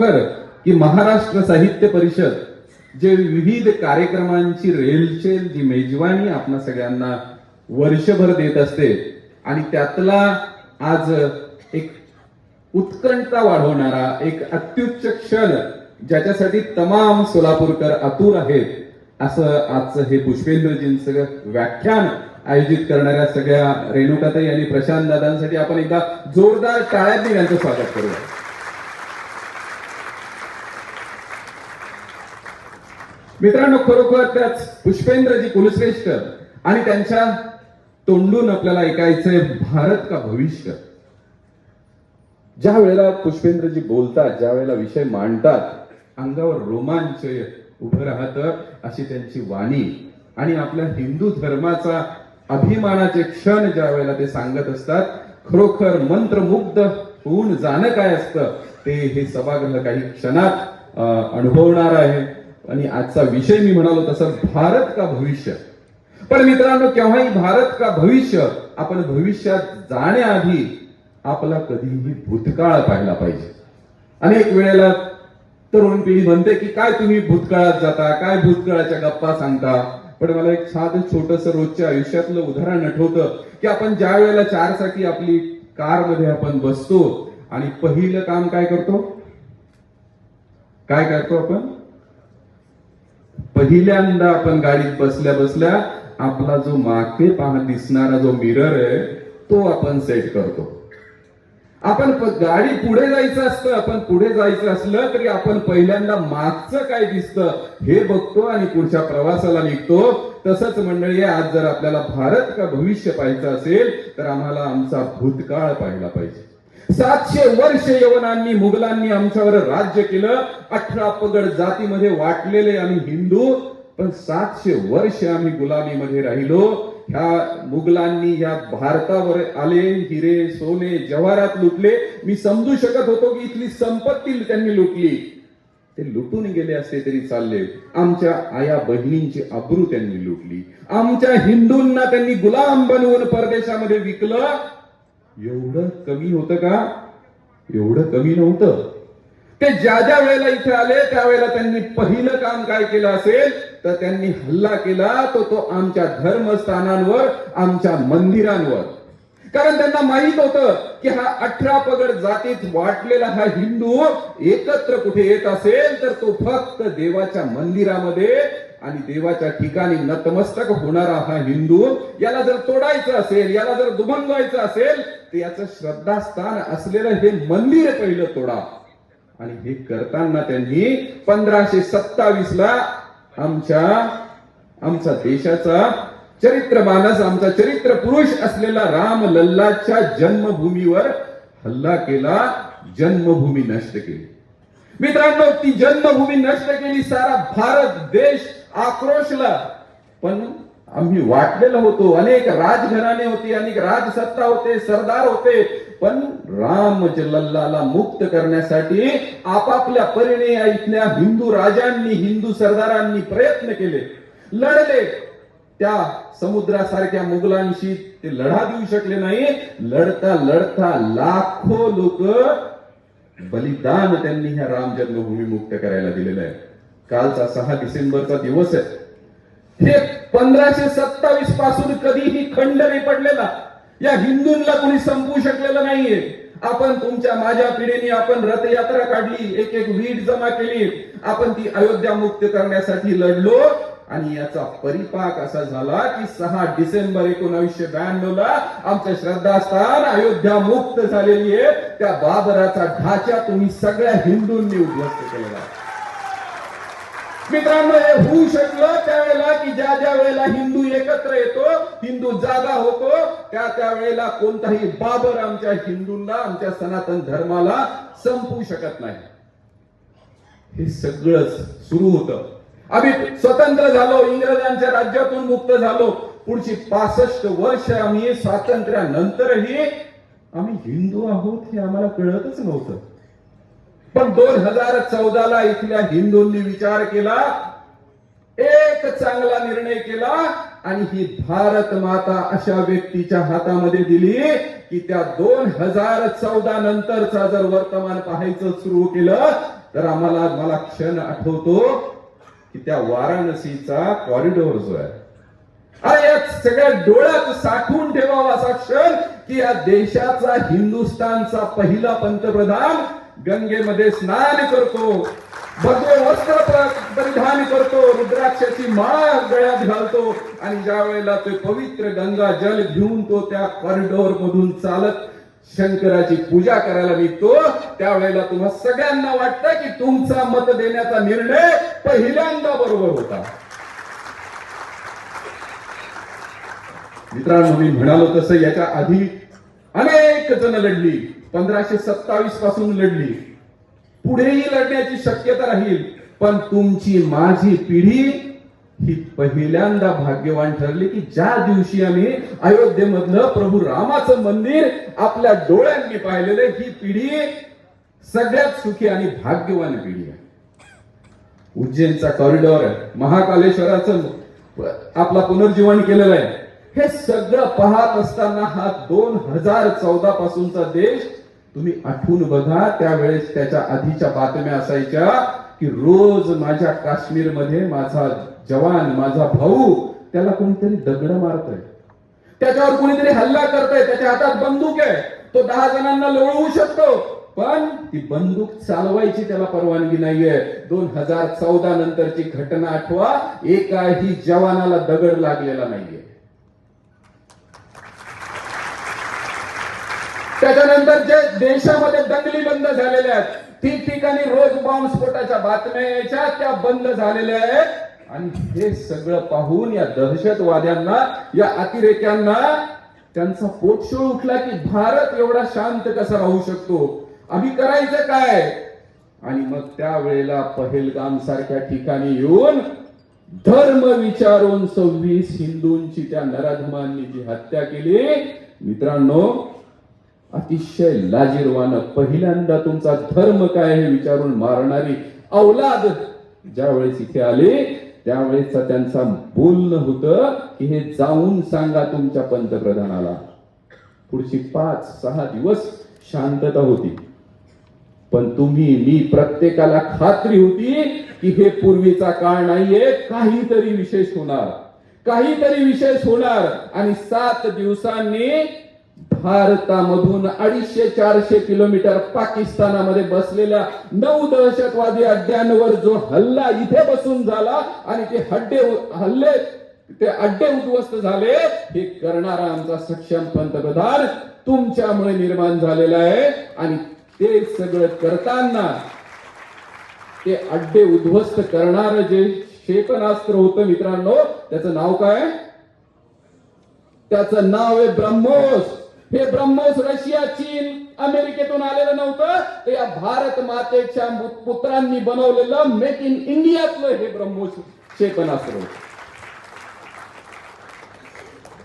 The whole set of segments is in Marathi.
खरोखर की महाराष्ट्र साहित्य परिषद जे विविध कार्यक्रमांची रेलचेल जी मेजवानी आपल्या सगळ्यांना वर्षभर देत असते आणि त्यातला आज एक उत्कंठता वाढवणारा एक अत्युच्च क्षण ज्याच्यासाठी तमाम सोलापूरकर आतुर आहेत असं आजचं हे पुष्पेंद्रजींचं व्याख्यान आयोजित करणाऱ्या सगळ्या रेणुकाताई आणि प्रशांत दादांसाठी आपण एकदा जोरदार टाळ्यांनी त्यांचं स्वागत करूया. मित्रांनो, खरोखर त्याच पुष्पेंद्रजी कुलश्रेष्ठ आणि त्यांच्या तोंडून आपल्याला ऐकायचंय भारत का भविष्य. ज्या वेळेला पुष्पेंद्रजी बोलतात, ज्या वेळेला विषय मांडतात, अंगावर रोमांच उभं राहतं अशी त्यांची वाणी आणि आपल्या हिंदू धर्माचा अभिमानाचे क्षण ज्या वेळेला ते सांगत असतात, खरोखर मंत्रमुग्ध होऊन जाणं काय असतं ते हे सभागृह काही क्षणात अनुभवणार आहे. आणि आजचा विषय मी म्हणालो तसं भारत का भविष्य. पण मित्रांनो, केव्हाही भारत का भविष्य आपण भविष्यात जाण्याआधी आपला कधीही भूतकाळ पाहिला पाहिजे. अनेक वेळेला तरुण पिढी म्हणते की काय तुम्ही भूतकाळात जाता, काय भूतकाळाच्या गप्पा सांगता. पण मला एक साधं छोटस रोजच्या आयुष्यातलं उदाहरण आठवतं की आपण ज्या वेळेला चारचाकी आपली कार मध्ये आपण बसतो आणि पहिलं काम काय करतो आपण पहिल्यांदा आपण गाडीत बसल्या बसल्या आपला जो मागे दिसणारा जो मिरर आहे तो आपण सेट करतो. आपण गाडी पुढे जायचं असतं, आपण पुढे जायचं असलं तरी आपण पहिल्यांदा मागचं काय दिसतं हे बघतो आणि पुढच्या प्रवासाला निघतो. तसंच मंडळी, आज जर आपल्याला भारत का भविष्य पाहायचं असेल तर आम्हाला आमचा भूतकाळ पाहिला पाहिजे. 700 वर्ष यवनांनी मुघलांनी आमच्यावर राज्य केलं. 18 पगड जातीमध्ये वाटलेले आम्ही हिंदू, पण 700 वर्ष आम्ही गुलामीमध्ये राहिलो. ह्या मुघलांनी ह्या भारतावर आले, हिरे सोने जवाहरात लुटले. मी समजू शकत होतो की इथली संपत्ती त्यांनी लुटली, ते लुटून गेले असते तरी चालले. आमच्या आया बहिणींची आबरू त्यांनी लुटली. आमच्या हिंदूंना त्यांनी गुलाम बनवून परदेशामध्ये विकलं. एवढं कमी होतं का? एवढं कमी नव्हतं. ते ज्या ज्या वेळेला इथे आले त्यावेळेला त्यांनी पहिलं काम काय केलं असेल तर त्यांनी हल्ला केला तो आमच्या धर्मस्थानांवर, आमच्या मंदिरांवर. कारण त्यांना माहित होतं की हा 18 पगड जातीत वाटलेला हा हिंदू एकत्र कुठे येत असेल तर तो फक्त देवाच्या मंदिरामध्ये आणि देवाच्या ठिकाणी नतमस्तक होणारा हा हिंदू. याला जर तोडायचं असेल, याला जर दुभंगायचं असेल तर याचं श्रद्धास्थान असलेलं हे मंदिर पहिलं तोडा. आणि हे करताना त्यांनी 1527 ला आमचा देशाचा चरित्र मानस, आमचा चरित्र पुरुष असलेला राम लल्लाच्या जन्मभूमीवर हल्ला केला, जन्मभूमी नष्ट केली. मित्रांनो, ती जन्मभूमी नष्ट केली. सारा भारत देश आक्रोशला. पण आम्ही वाटलेलो होतो, अनेक राजघराणे होती, अनेक राजसत्ता होते, सरदार होते. पण राम लल्लाला मुक्त करण्यासाठी आपापल्या परीने इथल्या हिंदू राजांनी, हिंदू सरदारांनी प्रयत्न केले, लढले. त्या समुद्रासारख्या मुघलांशी ते लढा देऊ शकले नाही. लढता लढता लाखो लोक बलिदान त्यांनी ह्या राम जन्मभूमी मुक्त करायला दिलेलं आहे. कालचा 6 डिसेंबरचा दिवस आहे. हे 1527 पासून कधीही खंड नाही पडलेला. या हिंदूंना कोणी संपवू शकलेलं नाहीये. आपण तुमच्या माझ्या पिढीने आपण रथयात्रा काढली, एक एक वीट जमा केली, आपण ती अयोध्या मुक्त करण्यासाठी लढलो. आणि याचा परिपाक असा झाला की 6 डिसेंबर 1992 ला आमचं श्रद्धास्थान अयोध्या मुक्त झालेली आहे. त्या बाबराचा ढाचा तुम्ही सगळ्या हिंदूंनी उद्ध्वस्त केलेला. मित्रांनो, हे होऊ शकलं त्यावेळेला की ज्या ज्या वेळेला हिंदू एकत्र येतो, हिंदू जागा होतो, त्या वेळेला कोणताही बाबर आमच्या हिंदूंना, आमच्या सनातन धर्माला संपवू शकत नाही. हे सगळंच सुरू होतं. आम्ही स्वतंत्र झालो, इंग्रजांच्या राज्यातून मुक्त झालो. पुढची 65 वर्ष आम्ही स्वातंत्र्यानंतरही आम्ही हिंदू आहोत हे आम्हाला कळतच नव्हतं. पण 2014 ला इथल्या हिंदूंनी विचार केला, एक चांगला निर्णय केला आणि ही भारत माता अशा व्यक्तीच्या हातामध्ये दिली की त्या 2014 नंतरचा जर वर्तमान पाहायचं सुरू केलं तर मला क्षण आठवतो की त्या वाराणसीचा कॉरिडॉर जो आहे, अरे या सगळ्या डोळ्यात साठवून ठेवावा असा क्षण की या देशाचा, हिंदुस्थानचा पहिला पंतप्रधान गंगेमध्ये स्नान करतो, भगवे वस्त्र परिधान करतो, रुद्राक्षाची माळ गळ्यात घालतो आणि ज्या वेळेला ते पवित्र गंगा जल घेऊन तो त्या कॉरिडॉर मधून चालत शंकराची पूजा करायला निघतो, त्यावेळेला तुम्हा सगळ्यांना वाटतं की तुमचा मत देण्याचा निर्णय पहिल्यांदा बरोबर होता. मित्रांनो, मी म्हणालो तसं याच्या आधी अनेक जण लढली, 1527 पासून लढली, पुढेही लढण्याची शक्यता राहील, पण तुमची माझी पिढी ही पहिल्यांदा भाग्यवान ठरली की ज्या दिवशी आम्ही अयोध्येमधलं प्रभू रामाचं मंदिर आपल्या डोळ्यांनी पाहिलेलं, ही पिढी सगळ्यात सुखी आणि भाग्यवान पिढी आहे. उज्जैनचा कॉरिडॉर, महाकालेश्वराचं आपला पुनर्जीवन केलेलं आहे, हे सगळं पाहत असताना हा 2014 पासूनचा देश तुम्ही आठवून बघा. त्यावेळेस त्याच्या आधीच्या बातम्या असायच्या की रोज माझ्या काश्मीरमध्ये माझा जवान, माझा भाऊ, त्याला कोणीतरी दगड मारतय, त्याच्यावर कोणीतरी हल्ला करतय, त्याच्या हातात बंदूक आहे, तो 10 जणांना लोळवू शकतो, पण ती बंदूक चालवायची त्याला परवानगी नाहीये. 2014 नंतरची घटना आठवा, एकाही जवानाला दगड लागलेला नाहीये. त्याच्यानंतर जे देशामध्ये दंगली बंद झालेल्या आहेत, ठिकठिकाणी रोज बॉम्बस्फोटाच्या बातम्या यायच्या, त्या बंद झालेल्या आहेत. आणि हे सगळं पाहून या दहशतवाद्यांना, या अतिरेक्यांना त्यांचा पोटशोळ उठला की भारत एवढा शांत कसा राहू शकतो, आम्ही करायचं काय. आणि मग त्यावेळेला पहलगाम सारख्या ठिकाणी येऊन धर्म विचारून 26 हिंदूंची त्या नराधमांनी जी हत्या केली. मित्रांनो, अतिशय लाजिरवानं, पहिल्यांदा तुमचा धर्म काय हे विचारून मारणारी औलाद ज्यावेळेस इथे आली, त्यावेळेस त्यांचा बोलणं होतं की हे जाऊन सांगा तुमच्या पंतप्रधानाला. पुढची 5-6 दिवस शांतता होती, पण तुम्ही, मी, प्रत्येकाला खात्री होती की हे पूर्वीचा काळ नाहीये, काहीतरी विशेष होणार, काहीतरी विशेष होणार. आणि 7 दिवसांनी भारतामधून 250-400 किलोमीटर पाकिस्तानामध्ये बसलेल्या 9 दहशतवादी अड्ड्यांवर जो हल्ला इथे बसून झाला आणि ते अड्डे उद्ध्वस्त झाले, हे करणारा आमचा सक्षम पंतप्रधान तुमच्यामुळे निर्माण झालेला आहे. आणि ते सगळं करताना ते अड्डे उद्ध्वस्त करणारं जे क्षेपणास्त्र होतं, मित्रांनो, त्याचं नाव काय? त्याचं नाव आहे ब्रह्मोस. हे ब्रह्मोस रशिया, चीन, अमेरिकेतून आलेलं नव्हतं, ते या भारत मातेच्या पुत्रांनी बनवलेलं मेक इन इंडियातलं हे ब्रह्मोस क्षेपणास्त्र.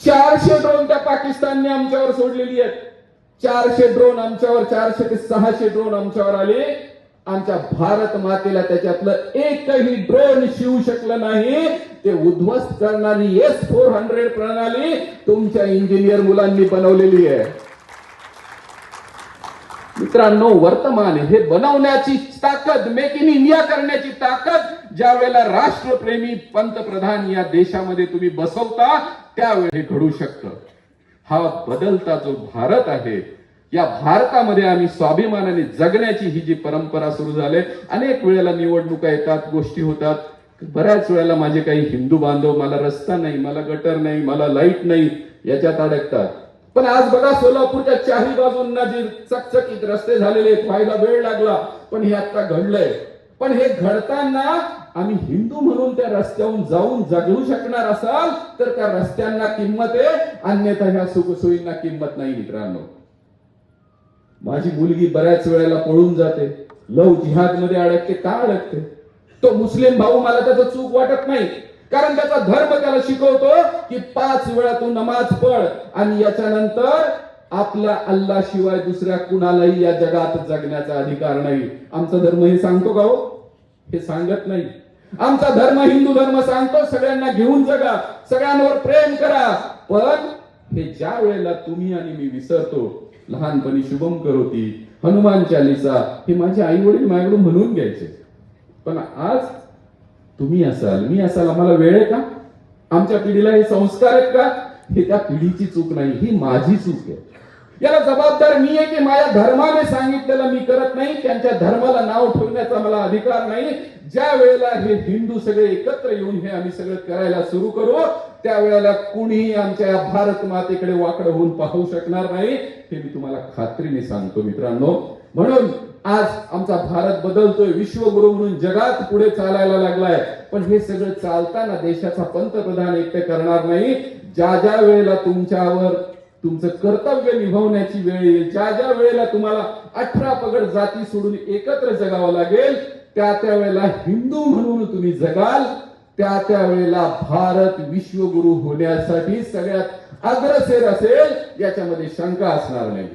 400 ड्रोन त्या पाकिस्तानने आमच्यावर सोडलेली आहेत. 400 ड्रोन आमच्यावर, 400 ते 600 ड्रोन आमच्यावर आले. आमच्या भारत मातेला त्याच्यातलं एकही ड्रोन शिवू शकलं नाही. ते उद्ध्वस्त करणारी S-400 प्रणाली तुमच्या इंजिनियर मुलांनी बनवलेली आहे. मित्रांनो, वर्तमान हे बनवण्याची ताकद, मेक इन इंडिया करण्याची ताकद ज्या वेळेला राष्ट्रप्रेमी पंतप्रधान या देशामध्ये तुम्ही बसवता, त्यावेळी हे घडू शकतं. हा बदलता जो भारत आहे, या भारतामध्ये आम्ही स्वाभिमानाने जगण्याची ही जी परंपरा सुरू झाली. अनेक वेळेला निवडणुका येतात, गोष्टी होतात, बऱ्याच वेळेला माझे काही हिंदू बांधव मला रस्ता नाही, मला गटर नाही, मला लाईट नाही याच्यात अडकतात. पण आज बघा, सोलापूरच्या चारही बाजूंना जे चकचकीत रस्ते झालेले आहेत, व्हायला वेळ लागला, पण हे आता घडलंय. पण हे घडताना आम्ही हिंदू म्हणून त्या रस्त्यावरून जाऊन जगू शकणार असाल तर त्या रस्त्यांना किंमत आहे, अन्यथा ह्या सुखसोयींना किंमत नाही. मित्रांनो, माझी मुलगी बऱ्याच वेळेला पळून जाते, लव जिहाद मध्ये अडकते. का अडकते? तो मुस्लिम भाऊ मला त्याचं चूक वाटत नाही, कारण त्याचा धर्म त्याला शिकवतो की 5 वेळा तू नमाज पढ आणि याच्यानंतर आपल्या अल्लाह शिवाय दुसऱ्या कुणालाही या जगात जगण्याचा अधिकार नाही. आमचा धर्म हे सांगतो का हो? हे सांगत नाही. आमचा धर्म, हिंदू धर्म सांगतो सगळ्यांना घेऊन जगा, सगळ्यांवर प्रेम करा. पण हे ज्या वेळेला तुम्ही आणि मी विसरतो, लहानपणी शुभम करोती, हनुमान चालिसा हे माझे आई वडील माझ्याकडून म्हणून घ्यायचे. पण आज तुम्ही असाल, मी असाल, आम्हाला वेळ आहे का? आमच्या पिढीला हे संस्कार आहेत का? हे त्या पिढीची चूक नाही, ही माझी चूक आहे. याला जबाबदार मी आहे की माझ्या धर्माने सांगितलेलं मी करत नाही, त्यांच्या धर्माला नाव ठेवण्याचा मला अधिकार नाही. ज्या वेळेला हे हिंदू सगळे एकत्र येऊन हे आम्ही सगळं करायला सुरू करू, त्यावेळेला कुणीही आमच्या भारत मातेकडे वाकडं होऊन पाहू शकणार नाही, हे मी तुम्हाला खात्रीने सांगतो मित्रांनो. म्हणून आज आमचा भारत बदलतोय, विश्वगुरु म्हणून जगात पुढे चालायला लागलाय. पण हे सगळं चालताना देशाचा पंतप्रधान एकटे करणार नाही. ज्या ज्या वेळेला तुमच्यावर तुमचं कर्तव्य निभावण्याची वेळ येईल, ज्या ज्या वेळेला तुम्हाला 18 पगड जाती सोडून एकत्र जगावं लागेल, त्या त्या वेळेला हिंदू म्हणून तुम्ही जगाल. त्या त्या वेळेला भारत विश्वगुरु होण्यासाठी सगळ्यात अग्रेसर असेल, याच्यामध्ये शंका असणार नाही.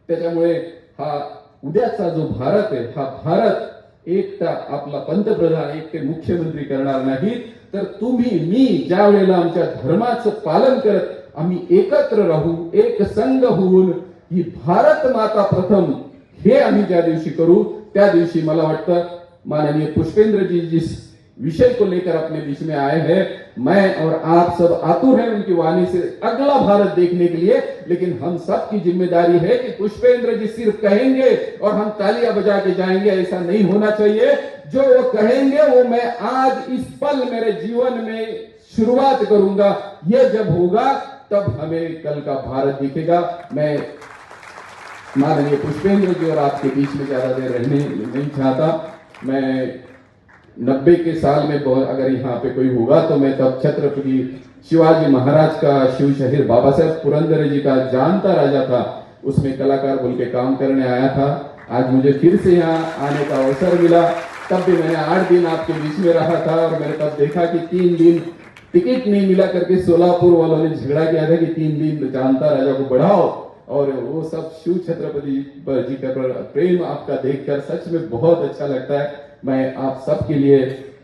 त्याच्यामुळे हा उद्याचा जो भारत आहे, हा भारत एकटा आपला पंतप्रधान, एकटे मुख्यमंत्री करणार नाही, तर तुम्ही मी ज्या वेळेला आमच्या धर्माचं पालन करत आम्ही एकत्र राहू, एक संघ होऊन ही भारत माता प्रथम हे आम्ही ज्या दिवशी करू, त्या दिवशी मला वाटतं माननीय पुष्पेंद्र जी जिस विषय को लेकर अपने बीच में आए हैं, मैं और आप सब आतुर हैं उनकी वाणी से अगला भारत देखने के लिए. लेकिन हम सब की जिम्मेदारी है कि पुष्पेंद्र जी सिर्फ कहेंगे और हम तालियां बजा के जाएंगे, ऐसा नहीं होना चाहिए. जो वो कहेंगे वो मैं आज इस पल मेरे जीवन में शुरुआत करूंगा. ये जब होगा तब हमें कल का भारत दिखेगा. मैं माननीय पुष्पेंद्र जी और आपके बीच में ज्यादा देर रहने नहीं चाहता. मैं 90 के साल में अगर यहाँ पे कोई होगा तो मैं तब छत्रपति शिवाजी महाराज का शिव शहीर बाबा साहेब पुरंदरे जी का जानता राजा था, उसमें कलाकार बोल के काम करने आया था. आज मुझे फिर से यहाँ आने का अवसर मिला. तब भी मैंने 8 दिन आपके बीच में रहा था और मैंने तब देखा कि 3 दिन टिकट नहीं मिला करके सोलापुर वालों ने झगड़ा किया था कि 3 दिन जानता राजा को बढ़ाओ. और वो सब शिव छत्रपति जी का प्रेम आपका देखकर सच में बहुत अच्छा लगता है. मैं आप सबके लिए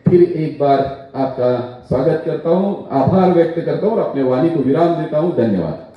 फिर एक बार आपका स्वागत करता हूं, आभार व्यक्त करता हूं और अपने वाणी को विराम देता हूं. धन्यवाद.